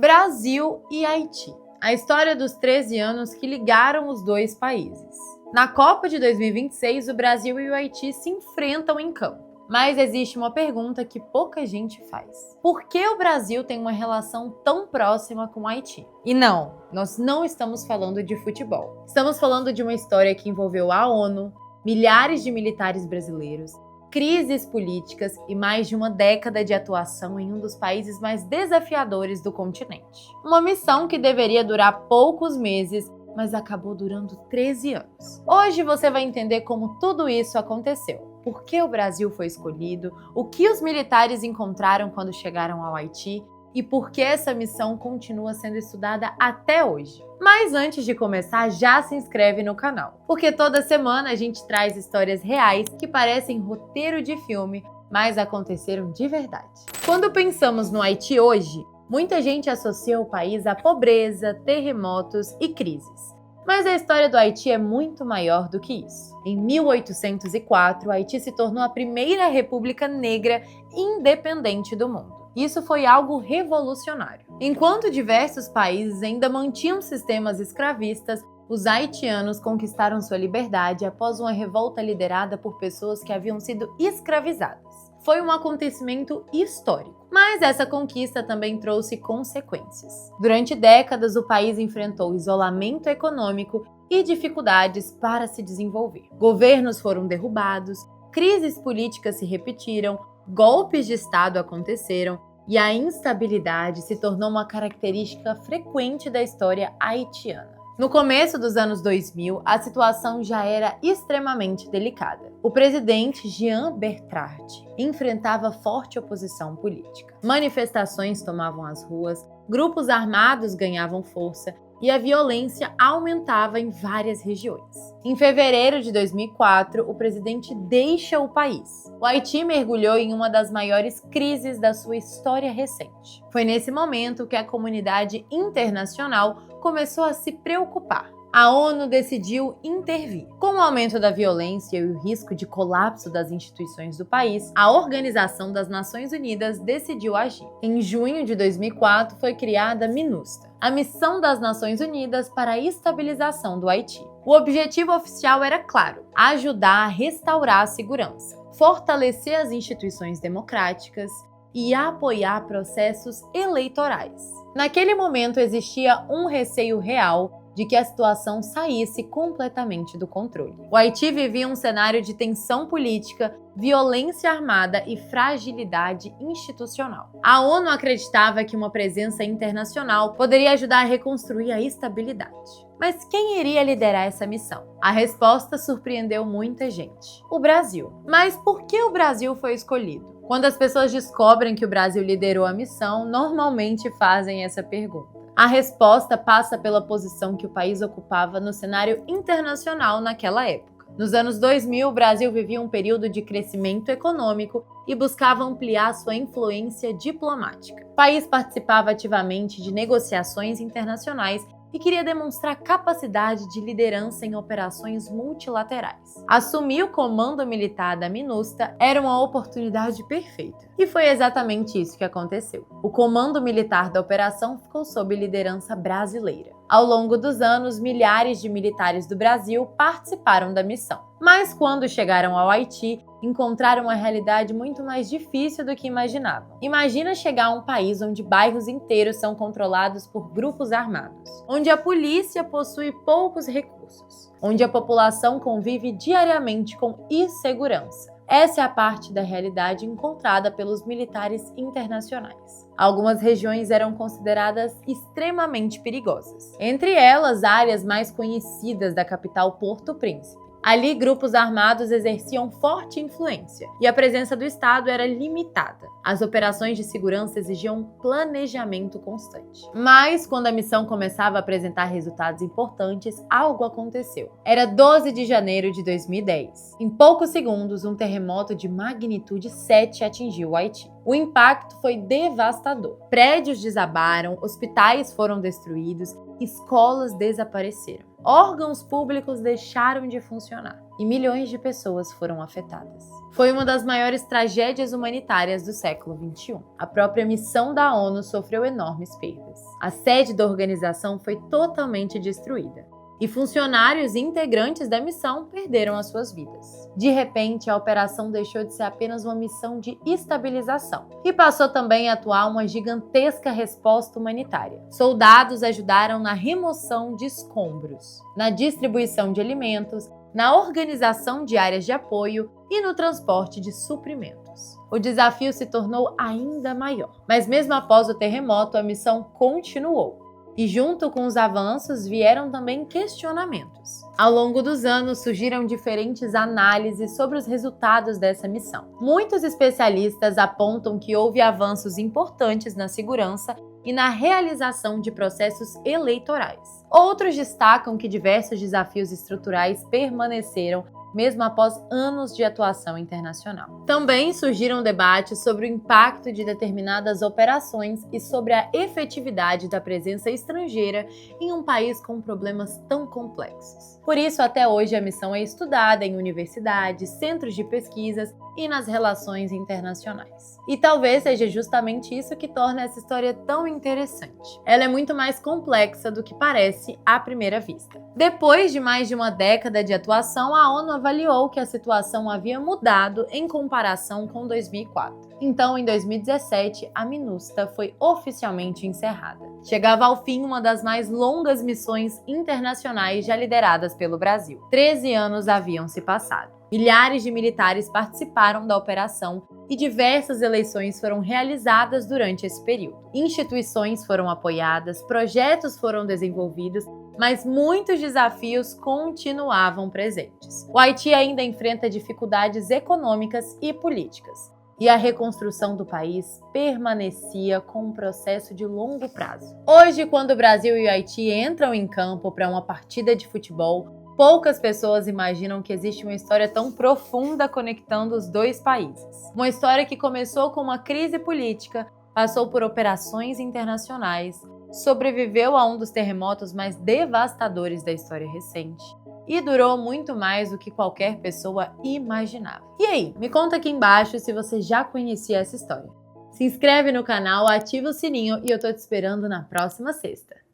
Brasil e Haiti. A história dos 13 anos que ligaram os dois países. Na Copa de 2026, o Brasil e o Haiti se enfrentam em campo. Mas existe uma pergunta que pouca gente faz. Por que o Brasil tem uma relação tão próxima com o Haiti? E não, nós não estamos falando de futebol. Estamos falando de uma história que envolveu a ONU, milhares de militares brasileiros, crises políticas e mais de uma década de atuação em um dos países mais desafiadores do continente. Uma missão que deveria durar poucos meses, mas acabou durando 13 anos. Hoje você vai entender como tudo isso aconteceu. Por que o Brasil foi escolhido, o que os militares encontraram quando chegaram ao Haiti e por que essa missão continua sendo estudada até hoje. Mas antes de começar, já se inscreve no canal, porque toda semana a gente traz histórias reais que parecem roteiro de filme, mas aconteceram de verdade. Quando pensamos no Haiti hoje, muita gente associa o país à pobreza, terremotos e crises. Mas a história do Haiti é muito maior do que isso. Em 1804, o Haiti se tornou a primeira república negra independente do mundo. Isso foi algo revolucionário. Enquanto diversos países ainda mantinham sistemas escravistas, os haitianos conquistaram sua liberdade após uma revolta liderada por pessoas que haviam sido escravizadas. Foi um acontecimento histórico. Mas essa conquista também trouxe consequências. Durante décadas, o país enfrentou isolamento econômico e dificuldades para se desenvolver. Governos foram derrubados, crises políticas se repetiram, golpes de Estado aconteceram e a instabilidade se tornou uma característica frequente da história haitiana. No começo dos anos 2000, a situação já era extremamente delicada. O presidente Jean Bertrand enfrentava forte oposição política. Manifestações tomavam as ruas, grupos armados ganhavam força e a violência aumentava em várias regiões. Em fevereiro de 2004, o presidente deixa o país. O Haiti mergulhou em uma das maiores crises da sua história recente. Foi nesse momento que a comunidade internacional começou a se preocupar. A ONU decidiu intervir. Com o aumento da violência e o risco de colapso das instituições do país, a Organização das Nações Unidas decidiu agir. Em junho de 2004, foi criada a MINUSTAH, a Missão das Nações Unidas para a Estabilização do Haiti. O objetivo oficial era claro: ajudar a restaurar a segurança, fortalecer as instituições democráticas e apoiar processos eleitorais. Naquele momento existia um receio real de que a situação saísse completamente do controle. O Haiti vivia um cenário de tensão política, violência armada e fragilidade institucional. A ONU acreditava que uma presença internacional poderia ajudar a reconstruir a estabilidade. Mas quem iria liderar essa missão? A resposta surpreendeu muita gente: o Brasil. Mas por que o Brasil foi escolhido? Quando as pessoas descobrem que o Brasil liderou a missão, normalmente fazem essa pergunta. A resposta passa pela posição que o país ocupava no cenário internacional naquela época. Nos anos 2000, o Brasil vivia um período de crescimento econômico e buscava ampliar sua influência diplomática. O país participava ativamente de negociações internacionais e queria demonstrar capacidade de liderança em operações multilaterais. Assumir o comando militar da MINUSTAH era uma oportunidade perfeita. E foi exatamente isso que aconteceu. O comando militar da operação ficou sob liderança brasileira. Ao longo dos anos, milhares de militares do Brasil participaram da missão. Mas quando chegaram ao Haiti, encontraram uma realidade muito mais difícil do que imaginavam. Imagina chegar a um país onde bairros inteiros são controlados por grupos armados, onde a polícia possui poucos recursos, onde a população convive diariamente com insegurança. Essa é a parte da realidade encontrada pelos militares internacionais. Algumas regiões eram consideradas extremamente perigosas, entre elas áreas mais conhecidas da capital Porto Príncipe. Ali, grupos armados exerciam forte influência e a presença do Estado era limitada. As operações de segurança exigiam um planejamento constante. Mas, quando a missão começava a apresentar resultados importantes, algo aconteceu. Era 12 de janeiro de 2010. Em poucos segundos, um terremoto de magnitude 7 atingiu o Haiti. O impacto foi devastador. Prédios desabaram, hospitais foram destruídos, escolas desapareceram. Órgãos públicos deixaram de funcionar e milhões de pessoas foram afetadas. Foi uma das maiores tragédias humanitárias do século XXI. A própria missão da ONU sofreu enormes perdas. A sede da organização foi totalmente destruída e funcionários e integrantes da missão perderam as suas vidas. De repente, a operação deixou de ser apenas uma missão de estabilização e passou também a atuar uma gigantesca resposta humanitária. Soldados ajudaram na remoção de escombros, na distribuição de alimentos, na organização de áreas de apoio e no transporte de suprimentos. O desafio se tornou ainda maior, mas mesmo após o terremoto, a missão continuou. E junto com os avanços vieram também questionamentos. Ao longo dos anos surgiram diferentes análises sobre os resultados dessa missão. Muitos especialistas apontam que houve avanços importantes na segurança e na realização de processos eleitorais. Outros destacam que diversos desafios estruturais permaneceram mesmo após anos de atuação internacional. Também surgiram debates sobre o impacto de determinadas operações e sobre a efetividade da presença estrangeira em um país com problemas tão complexos. Por isso, até hoje, a missão é estudada em universidades, centros de pesquisas e nas relações internacionais. E talvez seja justamente isso que torna essa história tão interessante. Ela é muito mais complexa do que parece à primeira vista. Depois de mais de uma década de atuação, a ONU avaliou que a situação havia mudado em comparação com 2004. Então, em 2017, a MINUSTAH foi oficialmente encerrada. Chegava ao fim uma das mais longas missões internacionais já lideradas pelo Brasil. 13 anos haviam se passado. Milhares de militares participaram da operação e diversas eleições foram realizadas durante esse período. Instituições foram apoiadas, projetos foram desenvolvidos, mas muitos desafios continuavam presentes. O Haiti ainda enfrenta dificuldades econômicas e políticas, e a reconstrução do país permanecia com um processo de longo prazo. Hoje, quando o Brasil e o Haiti entram em campo para uma partida de futebol, poucas pessoas imaginam que existe uma história tão profunda conectando os dois países. Uma história que começou com uma crise política, passou por operações internacionais, sobreviveu a um dos terremotos mais devastadores da história recente e durou muito mais do que qualquer pessoa imaginava. E aí, me conta aqui embaixo se você já conhecia essa história. Se inscreve no canal, ativa o sininho e eu tô te esperando na próxima sexta.